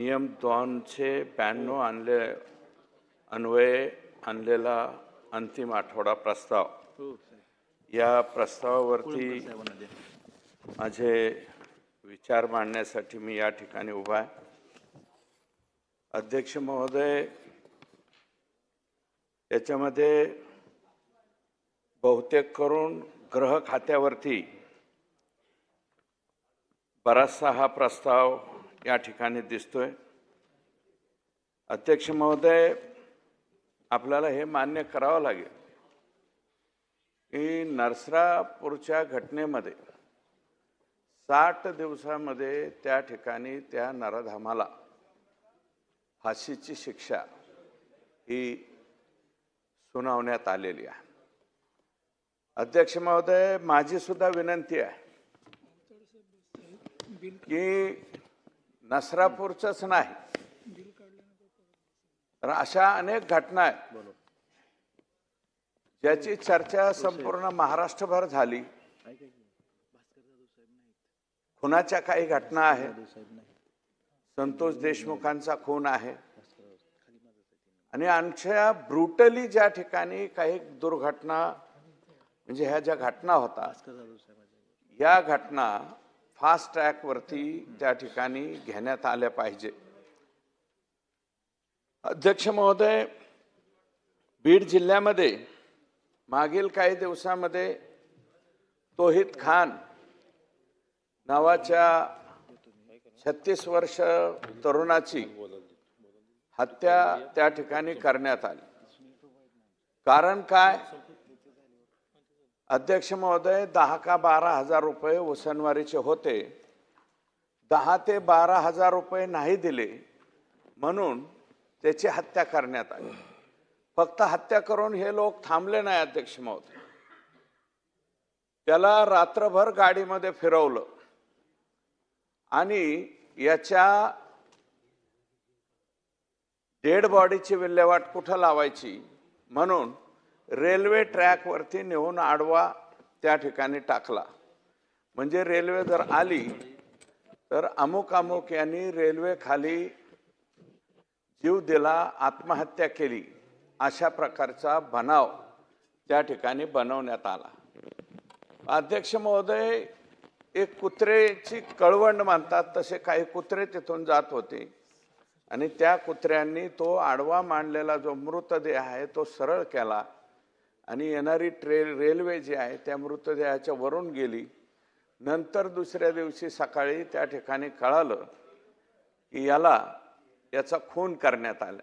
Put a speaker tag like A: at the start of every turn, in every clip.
A: नियम 292 अन्वये आणलेला अंतिम आठवडा प्रस्ताव या प्रस्तावावरती माझे विचार मांडण्यासाठी मी या ठिकाणी उभा आहे। अध्यक्ष महोदय, याच्यामध्ये बहुतेक करून गृह खात्यावरती बराचसा हा प्रस्ताव या ठिकाणी दिसतोय। अध्यक्ष महोदय, आपल्याला हे मान्य करावं लागेल की नरसरापूरच्या घटनेमध्ये 60 दिवसामध्ये त्या ठिकाणी त्या नराधमाला फाशीची शिक्षा ही सुनावण्यात आलेली आहे। अध्यक्ष महोदय, माझी सुद्धा विनंती आहे की नरसरापूरच नाही तर अशा अनेक घटना आहेत ज्याची चर्चा संपूर्ण महाराष्ट्रभर झाली। खुनाच्या काही घटना आहेत, संतोष देशमुखांचा खून आहे आणि आणखी ब्रुटली ज्या ठिकाणी काही दुर्घटना म्हणजे ह्या ज्या घटना होतात या घटना फास्ट ट्रॅक वरती त्या ठिकाणी घेण्यात आल्या पाहिजे। अध्यक्ष महोदय, बीड जिल्ह्यामध्ये मागील काही दिवसांमध्ये तोहिद खान नावाच्या 36 वर्ष तरुणाची हत्या त्या ठिकाणी करण्यात आली। कारण काय? अध्यक्ष महोदय, 10 का 12 हजार रुपये उसनवारीचे होते, 10 ते 12 हजार रुपये नाही दिले म्हणून त्याची हत्या करण्यात आली। फक्त हत्या करून हे लोक थांबले नाही अध्यक्ष महोदय, त्याला रात्रभर गाडीमध्ये फिरवलं आणि याच्या डेड बॉडीची विल्हेवाट कुठं लावायची म्हणून रेल्वे ट्रॅक वरती नेऊन आडवा त्या ठिकाणी टाकला। म्हणजे रेल्वे जर आली तर अमुक अमुक यांनी रेल्वे खाली जीव दिला, आत्महत्या केली, अशा प्रकारचा बनाव त्या ठिकाणी बनवण्यात आला। अध्यक्ष महोदय, एक कुत्र्याची कळवंड म्हणतात तसे काही कुत्रे तिथून जात होते आणि त्या कुत्र्यांनी तो आडवा मांडलेला जो मृतदेह आहे तो सरळ केला आणि येणारी रेल्वे जी आहे त्या मृतदेहाच्या वरून गेली। नंतर दुसऱ्या दिवशी सकाळी त्या ठिकाणी कळालं की याचा खून करण्यात आला।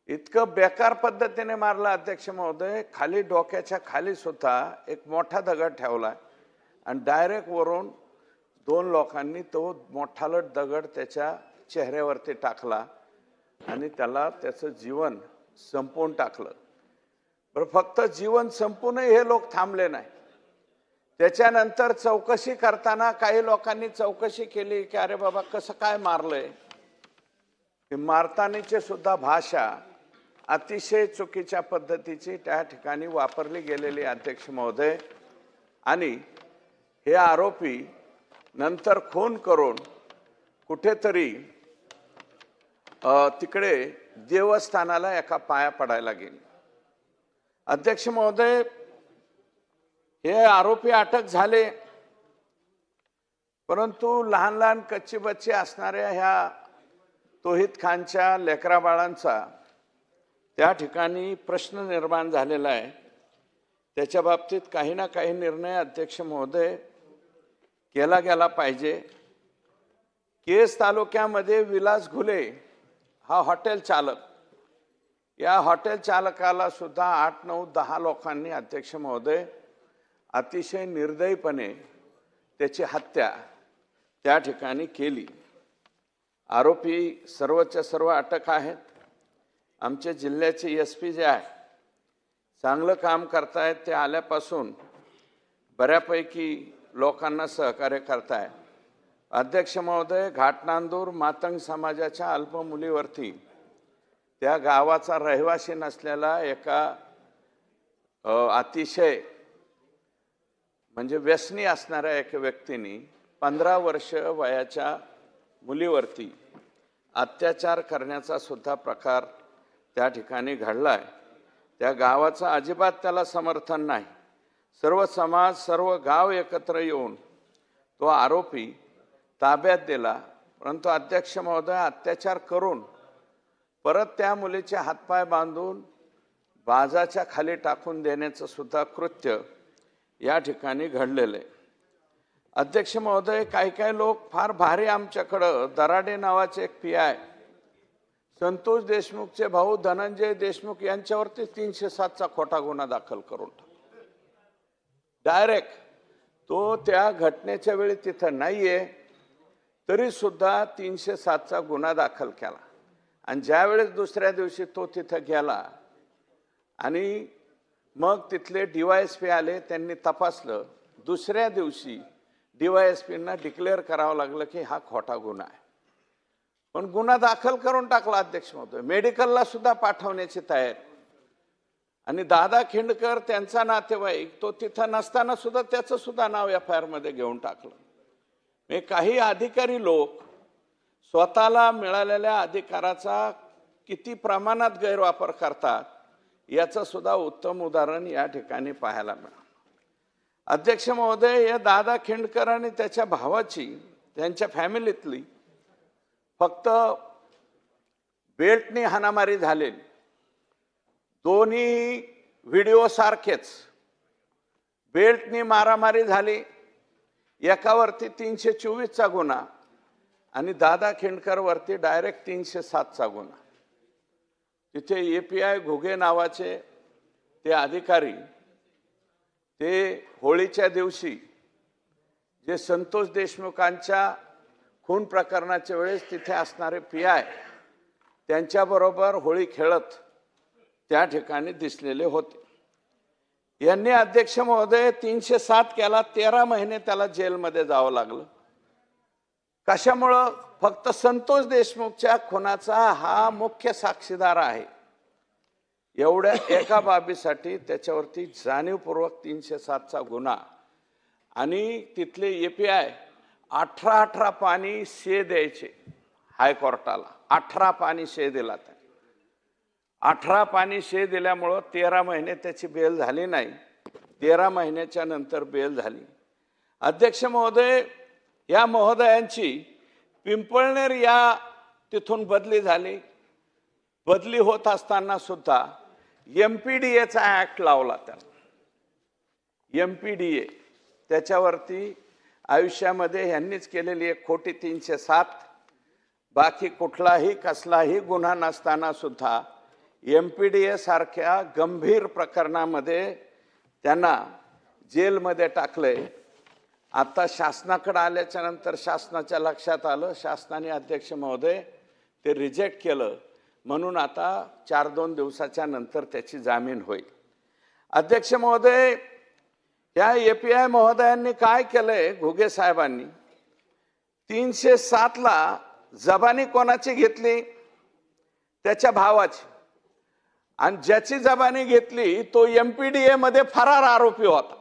A: इतकं बेकार पद्धतीने मारलं अध्यक्ष महोदय, खाली डोक्याच्या खाली सुद्धा एक मोठा दगड ठेवला आणि डायरेक्ट वरून 2 लोकांनी तो मोठाला दगड त्याच्या चेहऱ्यावरती टाकला आणि त्याचं जीवन संपवून टाकलं। पण फक्त जीवन संपूनही हे लोक थांबले नाही। त्याच्यानंतर चौकशी करताना काही लोकांनी चौकशी केली की अरे बाबा कसं काय मारलंय, मारतानाची सुद्धा भाषा अतिशय चुकीच्या पद्धतीची त्या ठिकाणी वापरली गेलेली अध्यक्ष महोदय। आणि हे आरोपी नंतर खून करून कुठेतरी तिकडे देवस्थानाला एका पाया पडायला गेले। अध्यक्ष महोदय, हे आरोपी अटक झाले, परंतु लहान लहान कच्ची बच्ची असणाऱ्या ह्या तोहिद खानच्या लेकरा बाळांचा त्या ठिकाणी प्रश्न निर्माण झालेला आहे। त्याच्या बाबतीत काही ना काही निर्णय अध्यक्ष महोदय केला गेला पाहिजे। केस तालुक्यामध्ये विलास घुले हा हॉटेल चालक, या हॉटेल चालकाला सुद्धा 8, 9, 10 लोकांनी अध्यक्ष महोदय अतिशय निर्दयीपणे त्याची हत्या त्या ठिकाणी केली। आरोपी सर्वच्या सर्व अटक आहेत। आमच्या जिल्ह्याचे एसपी जे आहे चांगलं काम करतायत, ते आल्यापासून बऱ्यापैकी लोकांना सहकार्य करतायत। अध्यक्ष महोदय, घाटनांदूर मातंग समाजाच्या अल्प मुलीवरती त्या गावाचा रहिवासी नसलेला एका अतिशय म्हणजे व्यसनी असणाऱ्या एका व्यक्तीने 15 वर्ष वयाच्या मुलीवरती अत्याचार करण्याचा सुद्धा प्रकार त्या ठिकाणी घडलाय। त्या गावाचं अजिबात त्याला समर्थन नाही। सर्व समाज, सर्व गाव एकत्र येऊन तो आरोपी ताब्यात दिला, परंतु अध्यक्ष महोदय अत्याचार करून परत त्या मुलीचे हातपाय बांधून बाजाच्या खाली टाकून देण्याचं सुद्धा कृत्य या ठिकाणी घडलेलं आहे। अध्यक्ष महोदय, काही लोक फार भारी आमच्याकडं दराडे नावाचे एक पीआय संतोष देशमुखचे भाऊ धनंजय देशमुख यांच्यावरती 307चा खोटा गुन्हा दाखल करून डायरेक्ट तो त्या घटनेच्या वेळी तिथं नाहीये तरी सुद्धा 307चा गुन्हा दाखल केला। आणि ज्यावेळेस दुसऱ्या दिवशी तो तिथं गेला आणि मग तिथले DYSP आले, त्यांनी तपासलं, दुसऱ्या दिवशी DYSPंना डिक्लेअर करावं लागलं की हा खोटा गुन्हा आहे। पण गुन्हा दाखल करून टाकला अध्यक्ष महोदय, मेडिकलला सुद्धा पाठवण्याची तयारी। आणि दादा खिंडकर त्यांचा नातेवाईक तो तिथं नसताना सुद्धा त्याचं सुद्धा नाव FIR मध्ये घेऊन टाकलं। काही अधिकारी लोक स्वतःला मिळालेल्या अधिकाराचा किती प्रमाणात गैरवापर करतात याचं सुद्धा उत्तम उदाहरण या ठिकाणी पाहायला मिळालं। अध्यक्ष महोदय, या दादा खिंडकर आणि त्याच्या भावाची, त्यांच्या फॅमिलीतली फक्त बेल्टनी हाणामारी झालेली, दोन्ही व्हिडिओ सारखेच, बेल्टनी मारामारी झाली, एकावरती 324चा गुन्हा आणि दादा खिंडकर वरती डायरेक्ट 307चा गुन्हा। तिथे API घुगे नावाचे ते अधिकारी, ते होळीच्या दिवशी जे संतोष देशमुखांच्या खून प्रकरणाच्या वेळेस तिथे असणारे PI त्यांच्याबरोबर होळी खेळत त्या ठिकाणी दिसलेले होते। यांनी अध्यक्ष महोदय 307 केला, 13 महिने त्याला जेलमध्ये जावं लागलं। कशामुळं? फक्त संतोष देशमुखच्या खुनाचा हा मुख्य साक्षीदार आहे एवढ्या एका बाबीसाठी त्याच्यावरती जाणीवपूर्वक 307चा गुन्हा। आणि तिथले API 18 पाणी शे द्यायचे हायकोर्टाला, 18 पाणी शे दिला। 18 पाणी शे दिल्यामुळं 13 महिने त्याची बेल झाली नाही, 13 महिन्याच्या नंतर बेल झाली। अध्यक्ष महोदय, या महोदयांची पिंपळनेर या तिथून बदली झाली। बदली होत असताना सुद्धा MPDAचा ऍक्ट लावला त्याला, MPDA त्याच्यावरती आयुष्यामध्ये यांनीच केलेली एक खोटी 307, बाकी कुठलाही कसलाही गुन्हा नसताना सुद्धा MPDA सारख्या गंभीर प्रकरणामध्ये त्यांना जेलमध्ये टाकले। आता शासनाकडे आल्याच्या नंतर शासनाच्या लक्षात आलं, शासनाने अध्यक्ष महोदय ते रिजेक्ट केलं, म्हणून आता 4-2 दिवसाच्या नंतर त्याची जामीन होईल। अध्यक्ष महोदय, या API महोदयांनी काय केलंय, घुगे साहेबांनी 307ला जबानी कोणाची घेतली? त्याच्या भावाची। आणि ज्याची जबानी घेतली तो MPDA मध्ये फरार आरोपी होता।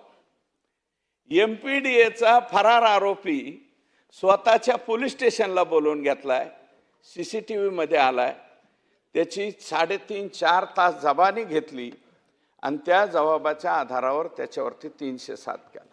A: MPDAचा फरार आरोपी स्वतःच्या पोलीस स्टेशनला बोलवून घेतलाय, CCTV मध्ये आलाय, त्याची 3.5-4 तास जबानी घेतली आणि त्या जबाबाच्या आधारावर त्याच्यावरती 307 केला।